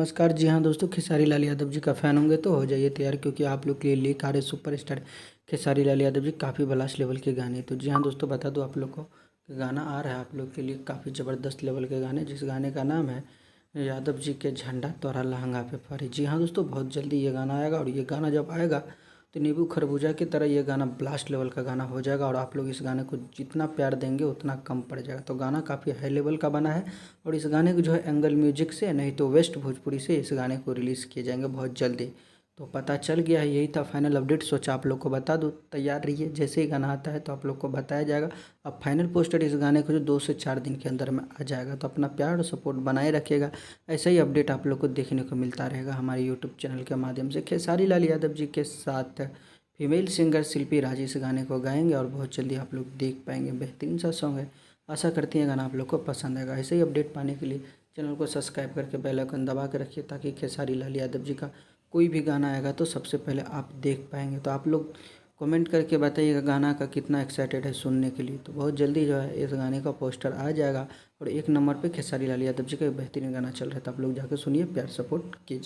नमस्कार। जी हाँ दोस्तों, खेसारी लाल यादव जी का फ़ैन होंगे तो हो जाइए तैयार, क्योंकि आप लोग के लिए लेकर आ रहे सुपरस्टार खेसारी लाल यादव जी काफ़ी ब्लास्ट लेवल के गाने। तो जी हाँ दोस्तों, बता दूं आप लोग को कि गाना आ रहा है आप लोग के लिए काफ़ी ज़बरदस्त लेवल के गाने, जिस गाने का नाम है यादव जी के झंडा तोरा लहंगा पे फहरी। जी हाँ दोस्तों, बहुत जल्दी ये गाना आएगा और ये गाना जब आएगा तो नींबू खरबूजा की तरह ये गाना ब्लास्ट लेवल का गाना हो जाएगा। और आप लोग इस गाने को जितना प्यार देंगे उतना कम पड़ जाएगा। तो गाना काफ़ी हाई लेवल का बना है और इस गाने को जो है एंगल म्यूजिक से नहीं तो वेस्ट भोजपुरी से इस गाने को रिलीज़ किए जाएंगे बहुत जल्दी। तो पता चल गया है, यही था फाइनल अपडेट। सोचा आप लोग को बता दूं, तैयार रहिए, जैसे ही गाना आता है तो आप लोग को बताया जाएगा। अब फाइनल पोस्टर इस गाने को जो 2 से 4 दिन के अंदर में आ जाएगा। तो अपना प्यार और सपोर्ट बनाए रखिएगा। ऐसा ही अपडेट आप लोग को देखने को मिलता रहेगा हमारे यूट्यूब चैनल के माध्यम से। खेसारी लाल यादव जी के साथ फीमेल सिंगर शिल्पी राज इस गाने को गाएंगे और बहुत जल्दी आप लोग देख पाएंगे। बेहतरीन सा सॉन्ग है, आशा करती हैं गाना आप लोग को पसंद आएगा। ऐसे ही अपडेट पाने के लिए चैनल को सब्सक्राइब करके बेल आइकन दबा के रखिए, ताकि खेसारी लाल यादव जी का कोई भी गाना आएगा तो सबसे पहले आप देख पाएंगे। तो आप लोग कमेंट करके बताइएगा गाना का कितना एक्साइटेड है सुनने के लिए। तो बहुत जल्दी जो है इस गाने का पोस्टर आ जाएगा और 1 नंबर पे खेसारी लाल यादव जी का बेहतरीन गाना चल रहा है। तो आप लोग जाकर सुनिए, प्यार सपोर्ट कीजिए।